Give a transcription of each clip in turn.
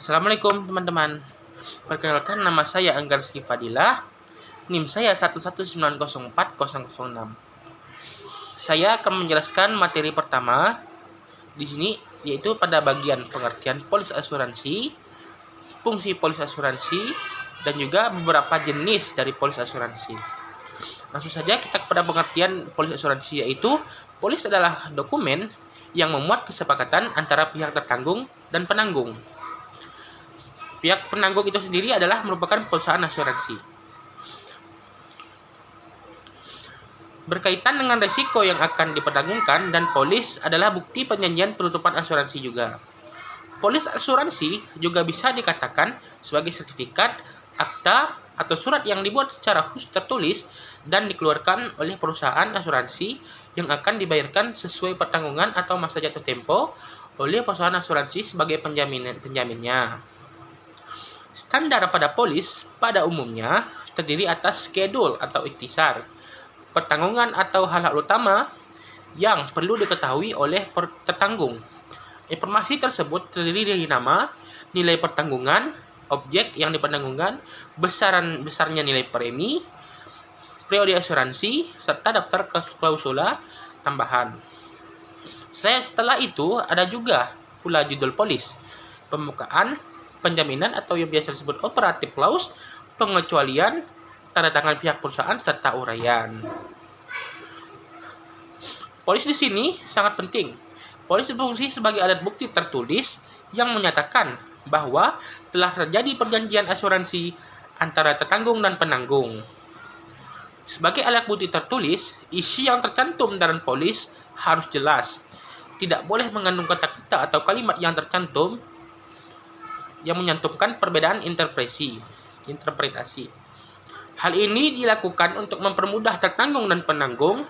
Assalamualaikum teman-teman. Perkenalkan, nama saya Anggar Rizky Fadilah. NIM saya 119040006. Saya akan menjelaskan materi pertama di sini, yaitu pada bagian pengertian polis asuransi, fungsi polis asuransi, dan juga beberapa jenis dari polis asuransi. Langsung saja kita kepada pengertian polis asuransi, yaitu polis adalah dokumen yang memuat kesepakatan antara pihak tertanggung dan penanggung. Pihak penanggung itu sendiri adalah merupakan perusahaan asuransi. Berkaitan dengan risiko yang akan dipertanggungkan, dan polis adalah bukti perjanjian penutupan asuransi juga. Polis asuransi juga bisa dikatakan sebagai sertifikat, akta, atau surat yang dibuat secara khusus tertulis dan dikeluarkan oleh perusahaan asuransi yang akan dibayarkan sesuai pertanggungan atau masa jatuh tempo oleh perusahaan asuransi sebagai penjaminnya. Standar pada polis pada umumnya terdiri atas skedul atau ikhtisar, pertanggungan atau hal-hal utama yang perlu diketahui oleh tertanggung. Informasi tersebut terdiri dari nama, nilai pertanggungan, objek yang dipertanggungkan, besarnya nilai premi, periode asuransi, serta daftar klausula tambahan. Setelah itu ada juga pula judul polis, pembukaan, penjaminan atau yang biasa disebut operatif clause, pengecualian, tanda tangan pihak perusahaan, serta uraian. Polis di sini sangat penting. Polis berfungsi sebagai alat bukti tertulis yang menyatakan bahwa telah terjadi perjanjian asuransi antara tertanggung dan penanggung. Sebagai alat bukti tertulis, isi yang tercantum dalam polis harus jelas. Tidak boleh mengandung kata-kata atau kalimat yang tercantum yang menyantumkan perbedaan interpretasi. Hal ini dilakukan untuk mempermudah tertanggung dan penanggung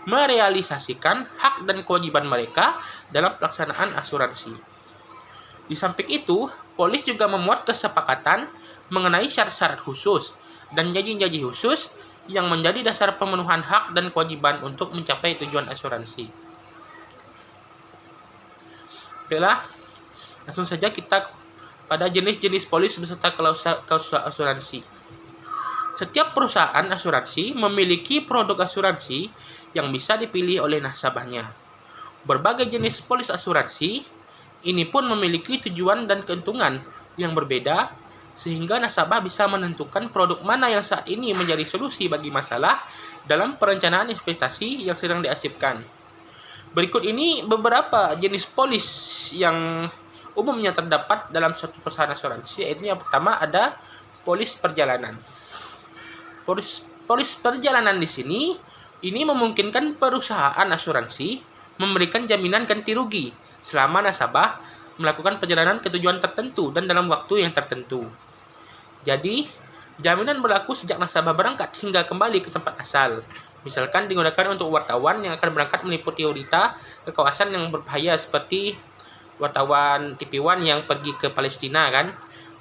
merealisasikan hak dan kewajiban mereka dalam pelaksanaan asuransi. Di samping itu, polis juga memuat kesepakatan mengenai syarat-syarat khusus dan janji-janji khusus yang menjadi dasar pemenuhan hak dan kewajiban untuk mencapai tujuan asuransi. Baiklah, langsung saja kita pada jenis-jenis polis beserta klausula asuransi. Setiap perusahaan asuransi memiliki produk asuransi yang bisa dipilih oleh nasabahnya. Berbagai jenis polis asuransi ini pun memiliki tujuan dan keuntungan yang berbeda, sehingga nasabah bisa menentukan produk mana yang saat ini menjadi solusi bagi masalah dalam perencanaan investasi yang sedang diasipkan. Berikut ini beberapa jenis polis yang umumnya terdapat dalam suatu perusahaan asuransi, yaitu yang pertama ada polis perjalanan. Polis perjalanan di sini ini memungkinkan perusahaan asuransi memberikan jaminan ganti rugi selama nasabah melakukan perjalanan ke tujuan tertentu dan dalam waktu yang tertentu. Jadi, jaminan berlaku sejak nasabah berangkat hingga kembali ke tempat asal. Misalkan digunakan untuk wartawan yang akan berangkat meliputi berita ke kawasan yang berbahaya, seperti wartawan TV One yang pergi ke Palestina kan,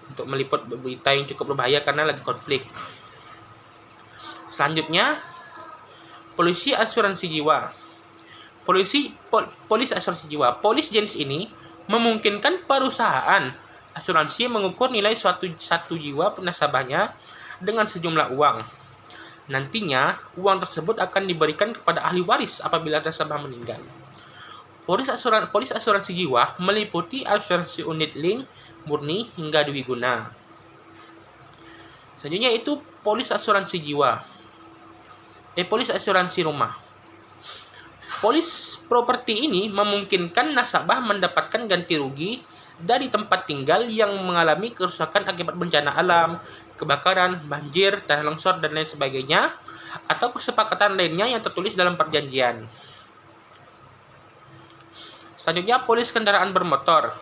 untuk meliput berita yang cukup berbahaya karena lagi konflik. Selanjutnya, polisi asuransi jiwa. Polis asuransi jiwa. Polis jenis ini memungkinkan perusahaan asuransi mengukur nilai satu jiwa nasabahnya dengan sejumlah uang. Nantinya, uang tersebut akan diberikan kepada ahli waris apabila nasabah meninggal. Polis asuransi jiwa meliputi asuransi unit link, murni, hingga dwiguna. Selanjutnya itu polis asuransi jiwa. Polis asuransi rumah. Polis properti ini memungkinkan nasabah mendapatkan ganti rugi dari tempat tinggal yang mengalami kerusakan akibat bencana alam, kebakaran, banjir, tanah longsor, dan lain sebagainya, atau kesepakatan lainnya yang tertulis dalam perjanjian. Selanjutnya, polis kendaraan bermotor.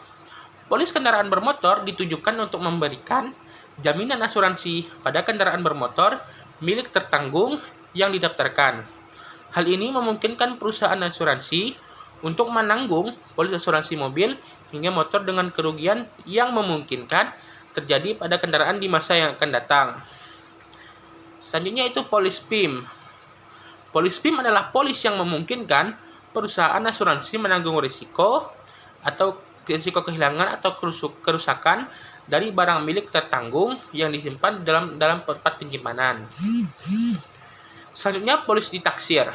Polis kendaraan bermotor ditujukan untuk memberikan jaminan asuransi pada kendaraan bermotor milik tertanggung yang didaftarkan. Hal ini memungkinkan perusahaan asuransi untuk menanggung polis asuransi mobil hingga motor dengan kerugian yang memungkinkan terjadi pada kendaraan di masa yang akan datang. Selanjutnya itu polis PIM. Polis PIM adalah polis yang memungkinkan perusahaan asuransi menanggung risiko atau risiko kehilangan atau kerusakan dari barang milik tertanggung yang disimpan dalam tempat penyimpanan. Selanjutnya, polis ditaksir.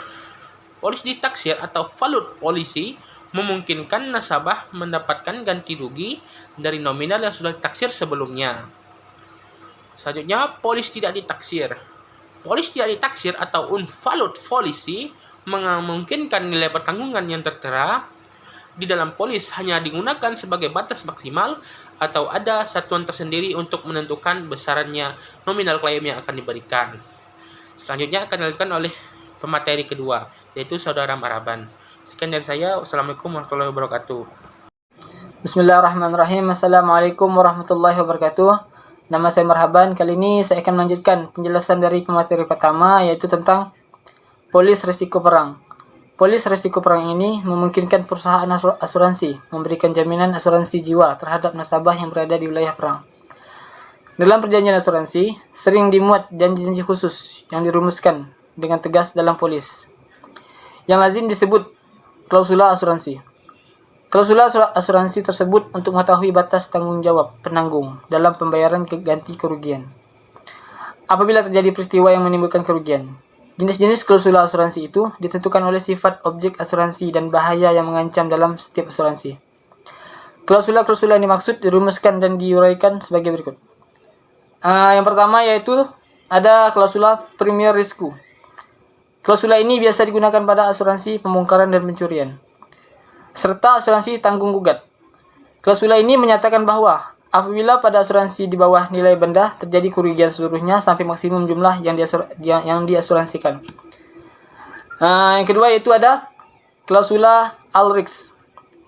Polis ditaksir atau valut polisi memungkinkan nasabah mendapatkan ganti rugi dari nominal yang sudah ditaksir sebelumnya. Selanjutnya, polis tidak ditaksir. Polis tidak ditaksir atau unvalued policy memungkinkan nilai pertanggungan yang tertera di dalam polis hanya digunakan sebagai batas maksimal atau ada satuan tersendiri untuk menentukan besarannya nominal klaim yang akan diberikan. Selanjutnya akan dilakukan oleh pemateri kedua, yaitu Saudara Maraban. Sekian dari saya. Wassalamualaikum warahmatullahi wabarakatuh. Bismillahirrahmanirrahim. Assalamualaikum warahmatullahi wabarakatuh. Nama saya Marhaban. Kali ini saya akan melanjutkan penjelasan dari pemateri pertama, yaitu tentang polis risiko perang. Polis risiko perang ini memungkinkan perusahaan asuransi memberikan jaminan asuransi jiwa terhadap nasabah yang berada di wilayah perang. Dalam perjanjian asuransi, sering dimuat janji-janji khusus yang dirumuskan dengan tegas dalam polis, yang lazim disebut klausula asuransi. Klausula asuransi tersebut untuk mengetahui batas tanggung jawab penanggung dalam pembayaran ganti kerugian apabila terjadi peristiwa yang menimbulkan kerugian. Jenis-jenis klausula asuransi itu ditentukan oleh sifat objek asuransi dan bahaya yang mengancam dalam setiap asuransi. Klausula-klausula yang dimaksud dirumuskan dan diuraikan sebagai berikut. Yang pertama yaitu ada klausula premier risiko. Klausula ini biasa digunakan pada asuransi pembongkaran dan pencurian, serta asuransi tanggung gugat. Klausula ini menyatakan bahwa apabila pada asuransi di bawah nilai benda terjadi kerugian seluruhnya sampai maksimum jumlah yang diasuransikan. Yang kedua yaitu ada klausula all risks.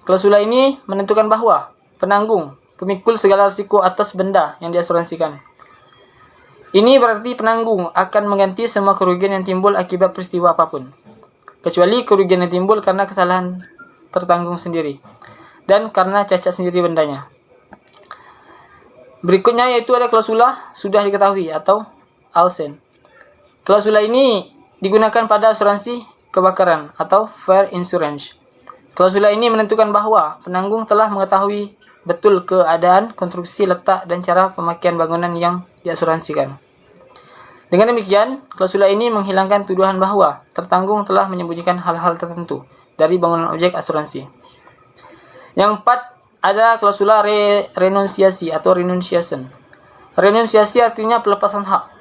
Klausula ini menentukan bahwa penanggung pemikul segala risiko atas benda yang diasuransikan. Ini berarti penanggung akan mengganti semua kerugian yang timbul akibat peristiwa apapun, kecuali kerugian yang timbul karena kesalahan tertanggung sendiri dan karena cacat sendiri bendanya. Berikutnya yaitu ada klausula sudah diketahui atau ALSEN. Klausula ini digunakan pada asuransi kebakaran atau fire insurance. Klausula ini menentukan bahwa penanggung telah mengetahui betul keadaan, konstruksi, letak, dan cara pemakaian bangunan yang diasuransikan. Dengan demikian, klausula ini menghilangkan tuduhan bahwa tertanggung telah menyembunyikan hal-hal tertentu dari bangunan objek asuransi. Yang keempat, ada klausula renunsiasi atau renunciation. Renunciasi artinya pelepasan hak.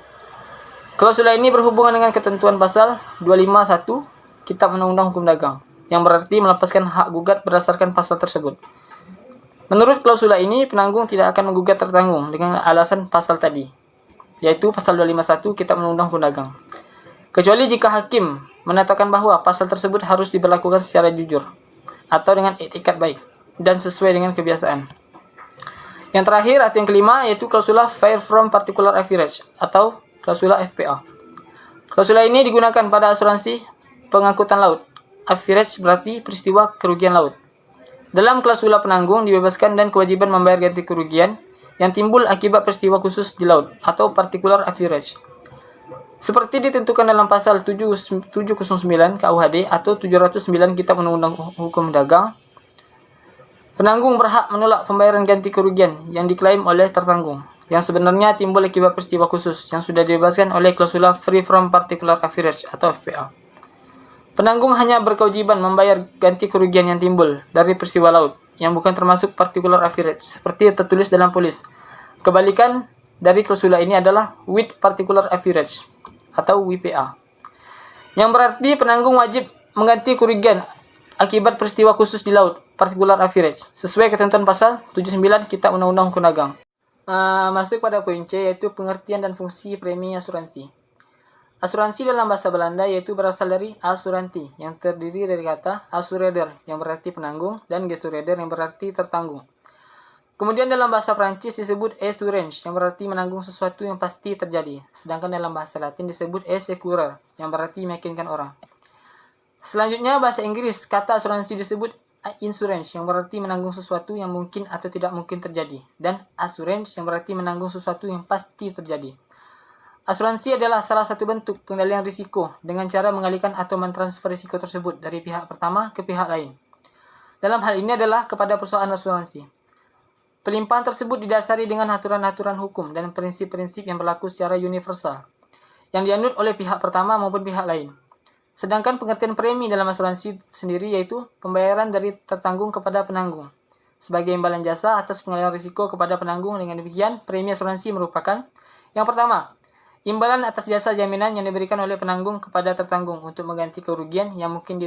Klausula ini berhubungan dengan ketentuan pasal 251 Kitab Undang-Undang Hukum Dagang, yang berarti melepaskan hak gugat berdasarkan pasal tersebut. Menurut klausula ini, penanggung tidak akan menggugat tertanggung dengan alasan pasal tadi, yaitu pasal 251 Kitab Undang-Undang Hukum Dagang, kecuali jika hakim menetapkan bahwa pasal tersebut harus diberlakukan secara jujur atau dengan etikat baik dan sesuai dengan kebiasaan. Yang terakhir atau yang kelima yaitu klausula fair from particular average atau klausula FPA. Klausula ini digunakan pada asuransi pengangkutan laut. Average berarti peristiwa kerugian laut. Dalam klausula penanggung dibebaskan dan kewajiban membayar ganti kerugian yang timbul akibat peristiwa khusus di laut atau particular average. Seperti ditentukan dalam pasal 709 KUHD atau 709 Kitab Undang-Undang Hukum Dagang, penanggung berhak menolak pembayaran ganti kerugian yang diklaim oleh tertanggung, yang sebenarnya timbul akibat peristiwa khusus yang sudah dibebaskan oleh klausula free from particular average atau FPA. Penanggung hanya berkewajiban membayar ganti kerugian yang timbul dari peristiwa laut, yang bukan termasuk particular average, seperti tertulis dalam polis. Kebalikan dari klausula ini adalah with particular average atau WPA, yang berarti penanggung wajib mengganti kerugian akibat peristiwa khusus di laut, particular average, sesuai ketentuan pasal 79 Kitab Undang-Undang Hukum Dagang. Masuk pada poin C, yaitu pengertian dan fungsi premi asuransi. Asuransi dalam bahasa Belanda yaitu berasal dari asuranti, yang terdiri dari kata assureder yang berarti penanggung dan gesureder yang berarti tertanggung. Kemudian dalam bahasa Prancis disebut assurance yang berarti menanggung sesuatu yang pasti terjadi, sedangkan dalam bahasa Latin disebut assurer yang berarti meyakinkan orang. Selanjutnya bahasa Inggris, kata asuransi disebut insurance yang berarti menanggung sesuatu yang mungkin atau tidak mungkin terjadi, dan assurance yang berarti menanggung sesuatu yang pasti terjadi. Asuransi adalah salah satu bentuk pengendalian risiko dengan cara mengalihkan atau mentransfer risiko tersebut dari pihak pertama ke pihak lain. Dalam hal ini adalah kepada perusahaan asuransi. Pelimpahan tersebut didasari dengan aturan-aturan hukum dan prinsip-prinsip yang berlaku secara universal, yang dianut oleh pihak pertama maupun pihak lain. Sedangkan pengertian premi dalam asuransi sendiri yaitu pembayaran dari tertanggung kepada penanggung sebagai imbalan jasa atas pengalihan risiko kepada penanggung. Dengan demikian, premi asuransi merupakan yang pertama, imbalan atas jasa jaminan yang diberikan oleh penanggung kepada tertanggung untuk mengganti kerugian yang mungkin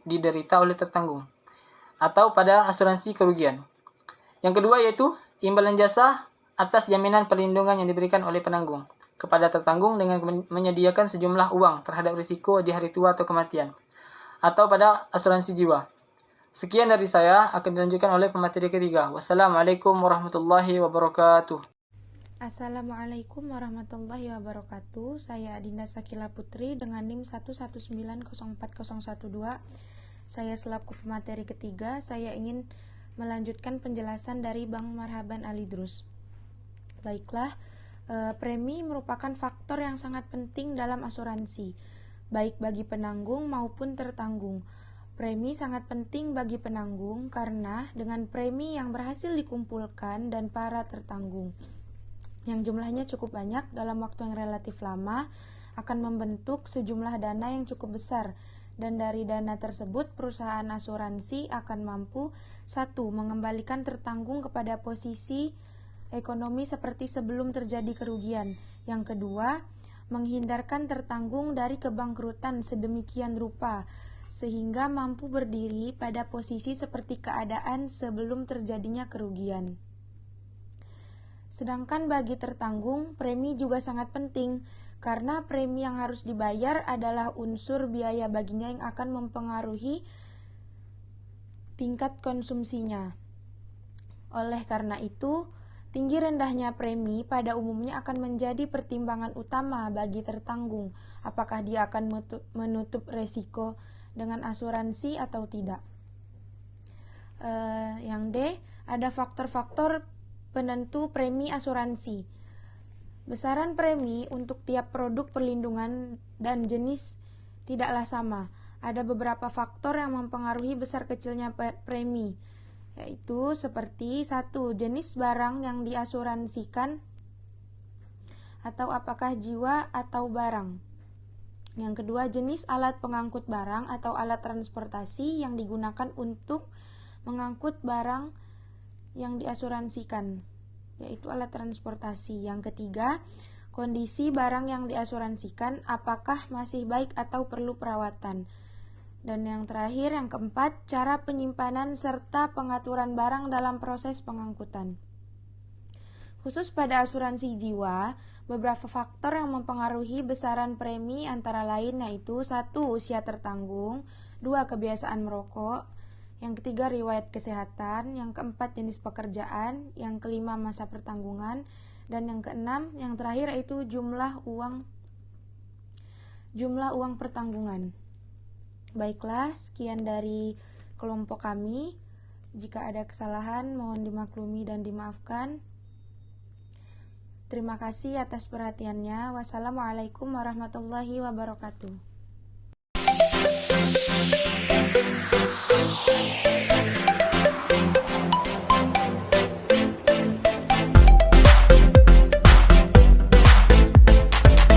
diderita oleh tertanggung atau pada asuransi kerugian. Yang kedua yaitu imbalan jasa atas jaminan perlindungan yang diberikan oleh penanggung kepada tertanggung dengan menyediakan sejumlah uang terhadap risiko di hari tua atau kematian atau pada asuransi jiwa. Sekian dari saya, akan dilanjutkan oleh pemateri ketiga. Wassalamualaikum warahmatullahi wabarakatuh. Assalamualaikum warahmatullahi wabarakatuh. Saya Adinda Sakila Putri dengan NIM 119040112. Saya selaku pemateri ketiga, saya ingin melanjutkan penjelasan dari Bang Marhaban Alidrus. Baiklah, premi merupakan faktor yang sangat penting dalam asuransi, baik bagi penanggung maupun tertanggung. Premi sangat penting bagi penanggung karena dengan premi yang berhasil dikumpulkan dan para tertanggung yang jumlahnya cukup banyak dalam waktu yang relatif lama akan membentuk sejumlah dana yang cukup besar, dan dari dana tersebut perusahaan asuransi akan mampu 1. Mengembalikan tertanggung kepada posisi ekonomi seperti sebelum terjadi kerugian. Yang kedua, menghindarkan tertanggung dari kebangkrutan sedemikian rupa sehingga mampu berdiri pada posisi seperti keadaan sebelum terjadinya kerugian. Sedangkan bagi tertanggung, premi juga sangat penting karena premi yang harus dibayar adalah unsur biaya baginya yang akan mempengaruhi tingkat konsumsinya. Oleh karena itu, tinggi rendahnya premi pada umumnya akan menjadi pertimbangan utama bagi tertanggung, apakah dia akan menutup resiko dengan asuransi atau tidak. Yang D, ada faktor-faktor penentu premi asuransi. Besaran premi untuk tiap produk perlindungan dan jenis tidaklah sama. Ada beberapa faktor yang mempengaruhi besar kecilnya premi, yaitu seperti 1. Jenis barang yang diasuransikan atau apakah jiwa atau barang. Yang kedua, jenis alat pengangkut barang atau alat transportasi yang digunakan untuk mengangkut barang yang diasuransikan, yaitu alat transportasi. Yang ketiga, kondisi barang yang diasuransikan, apakah masih baik atau perlu perawatan. Dan yang terakhir, yang keempat, cara penyimpanan serta pengaturan barang dalam proses pengangkutan. Khusus pada asuransi jiwa, beberapa faktor yang mempengaruhi besaran premi antara lain yaitu 1. Usia tertanggung, 2. Kebiasaan merokok, yang ketiga riwayat kesehatan, yang keempat jenis pekerjaan, yang kelima masa pertanggungan, dan yang keenam, yang terakhir yaitu jumlah uang pertanggungan. Baiklah, sekian dari kelompok kami. Jika ada kesalahan, mohon dimaklumi dan dimaafkan. Terima kasih atas perhatiannya. Wassalamualaikum warahmatullahi wabarakatuh.